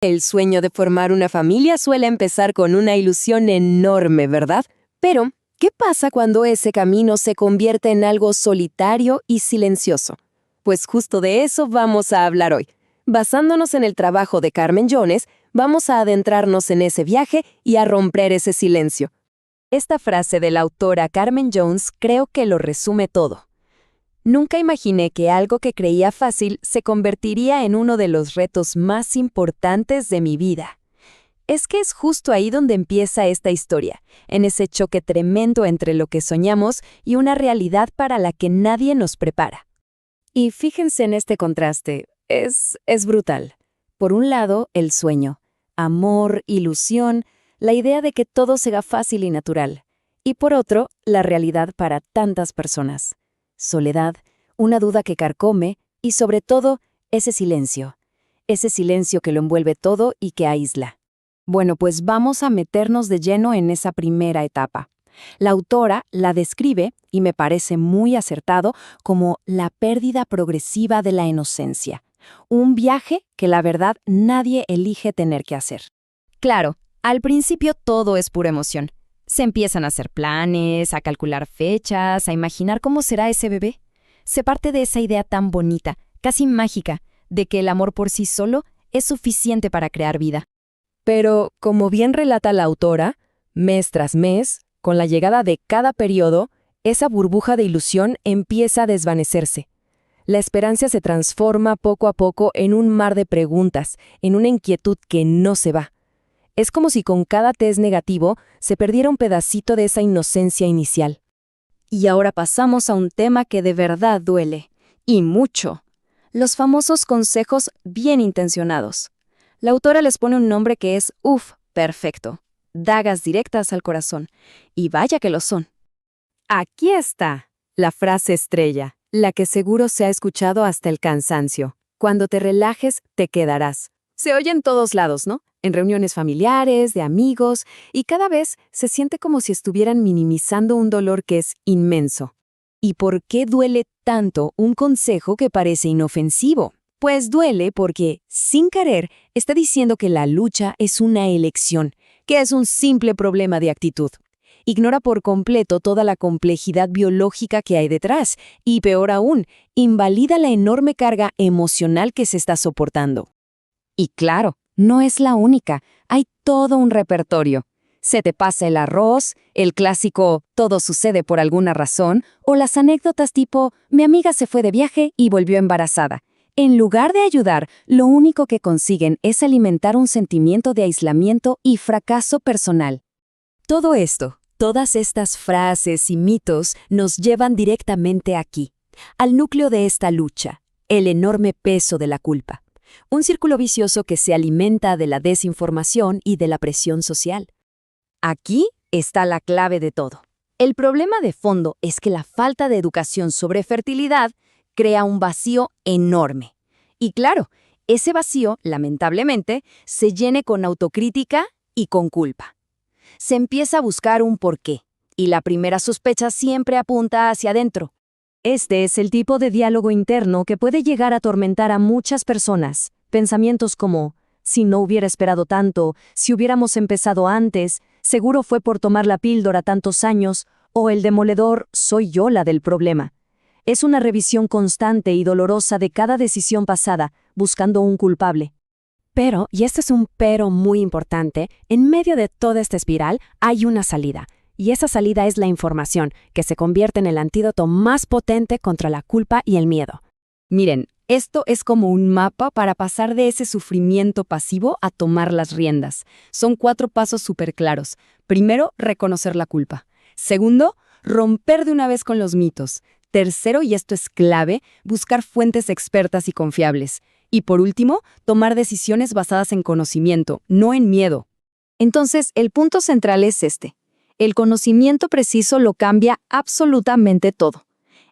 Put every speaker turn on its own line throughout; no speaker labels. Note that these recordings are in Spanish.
El sueño de formar una familia suele empezar con una ilusión enorme, ¿verdad? Pero, ¿qué pasa cuando ese camino se convierte en algo solitario y silencioso? Pues justo de eso vamos a hablar hoy. Basándonos en el trabajo de Carmen Jones, vamos a adentrarnos en ese viaje y a romper ese silencio. Esta frase de la autora Carmen Jones creo que lo resume todo. Nunca imaginé que algo que creía fácil se convertiría en uno de los retos más importantes de mi vida. Es que es justo ahí donde empieza esta historia, en ese choque tremendo entre lo que soñamos y una realidad para la que nadie nos prepara. Y fíjense en este contraste, es brutal. Por un lado, el sueño, amor, ilusión, la idea de que todo sea fácil y natural. Y por otro, la realidad para tantas personas. Soledad, una duda que carcome y, sobre todo, ese silencio que lo envuelve todo y que aísla. Bueno, pues vamos a meternos de lleno en esa primera etapa. La autora la describe, y me parece muy acertado, como la pérdida progresiva de la inocencia. Un viaje que la verdad nadie elige tener que hacer. Claro, al principio todo es pura emoción. Se empiezan a hacer planes, a calcular fechas, a imaginar cómo será ese bebé. Se parte de esa idea tan bonita, casi mágica, de que el amor por sí solo es suficiente para crear vida. Pero, como bien relata la autora, mes tras mes, con la llegada de cada periodo, esa burbuja de ilusión empieza a desvanecerse. La esperanza se transforma poco a poco en un mar de preguntas, en una inquietud que no se va. Es como si con cada test negativo se perdiera un pedacito de esa inocencia inicial. Y ahora pasamos a un tema que de verdad duele, y mucho. Los famosos consejos bien intencionados. La autora les pone un nombre que es, perfecto. Dagas directas al corazón. Y vaya que lo son. Aquí está la frase estrella, la que seguro se ha escuchado hasta el cansancio. Cuando te relajes, te quedarás. Se oye en todos lados, ¿no? En reuniones familiares, de amigos, y cada vez se siente como si estuvieran minimizando un dolor que es inmenso. ¿Y por qué duele tanto un consejo que parece inofensivo? Pues duele porque, sin querer, está diciendo que la lucha es una elección, que es un simple problema de actitud. Ignora por completo toda la complejidad biológica que hay detrás, y peor aún, invalida la enorme carga emocional que se está soportando. Y claro, no es la única, hay todo un repertorio. Se te pasa el arroz, el clásico «todo sucede por alguna razón» o las anécdotas tipo «mi amiga se fue de viaje y volvió embarazada». En lugar de ayudar, lo único que consiguen es alimentar un sentimiento de aislamiento y fracaso personal. Todo esto, todas estas frases y mitos nos llevan directamente aquí, al núcleo de esta lucha, el enorme peso de la culpa. Un círculo vicioso que se alimenta de la desinformación y de la presión social. Aquí está la clave de todo. El problema de fondo es que la falta de educación sobre fertilidad crea un vacío enorme. Y claro, ese vacío, lamentablemente, se llena con autocrítica y con culpa. Se empieza a buscar un porqué, y la primera sospecha siempre apunta hacia adentro. Este es el tipo de diálogo interno que puede llegar a atormentar a muchas personas. Pensamientos como, si no hubiera esperado tanto, si hubiéramos empezado antes, seguro fue por tomar la píldora tantos años, o el demoledor, soy yo la del problema. Es una revisión constante y dolorosa de cada decisión pasada, buscando un culpable. Pero, y este es un pero muy importante, en medio de toda esta espiral hay una salida. Y esa salida es la información, que se convierte en el antídoto más potente contra la culpa y el miedo. Miren, esto es como un mapa para pasar de ese sufrimiento pasivo a tomar las riendas. Son 4 pasos súper claros. Primero, reconocer la culpa. Segundo, romper de una vez con los mitos. Tercero, y esto es clave, buscar fuentes expertas y confiables. Y por último, tomar decisiones basadas en conocimiento, no en miedo. Entonces, el punto central es este. El conocimiento preciso lo cambia absolutamente todo.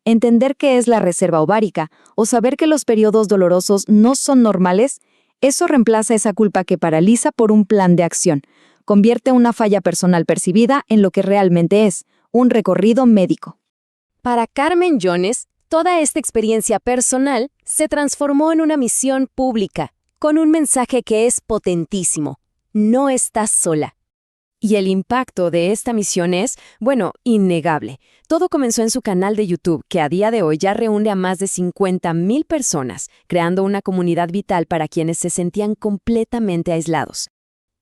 Entender qué es la reserva ovárica o saber que los periodos dolorosos no son normales, eso reemplaza esa culpa que paraliza por un plan de acción. Convierte una falla personal percibida en lo que realmente es, un recorrido médico. Para Carmen Jones, toda esta experiencia personal se transformó en una misión pública,
con un mensaje que es potentísimo. No estás sola.
Y el impacto de esta misión es, bueno, innegable. Todo comenzó en su canal de YouTube, que a día de hoy ya reúne a más de 50,000 personas, creando una comunidad vital para quienes se sentían completamente aislados.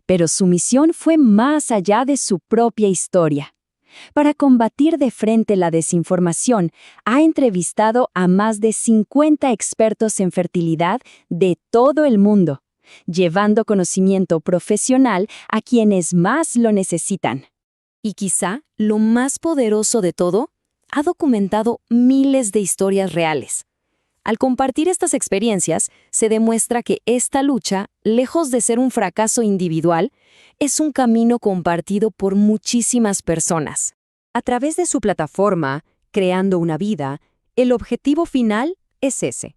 Pero su misión fue más allá de su propia historia. Para combatir de frente la desinformación, ha entrevistado a más de 50 expertos en fertilidad de todo el mundo, llevando conocimiento profesional a quienes más lo necesitan.
Y quizá, lo más poderoso de todo, ha documentado miles de historias reales. Al compartir estas experiencias, se demuestra que esta lucha, lejos de ser un fracaso individual, es un camino compartido por muchísimas personas. A través de su plataforma, Creando una Vida, el objetivo final es ese: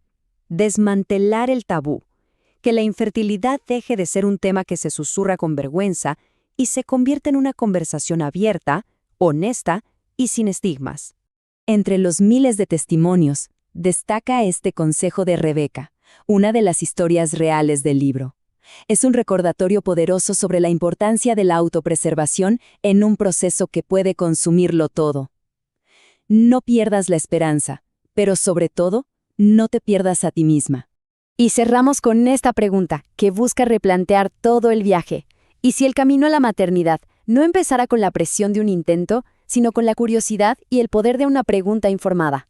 desmantelar el tabú, que la infertilidad deje de ser un tema que se susurra con vergüenza y se convierta en una conversación abierta, honesta y sin estigmas.
Entre los miles de testimonios, destaca este consejo de Rebeca, una de las historias reales del libro. Es un recordatorio poderoso sobre la importancia de la autopreservación en un proceso que puede consumirlo todo. No pierdas la esperanza, pero sobre todo, no te pierdas a ti misma.
Y cerramos con esta pregunta, que busca replantear todo el viaje. ¿Y si el camino a la maternidad no empezara con la presión de un intento, sino con la curiosidad y el poder de una pregunta informada?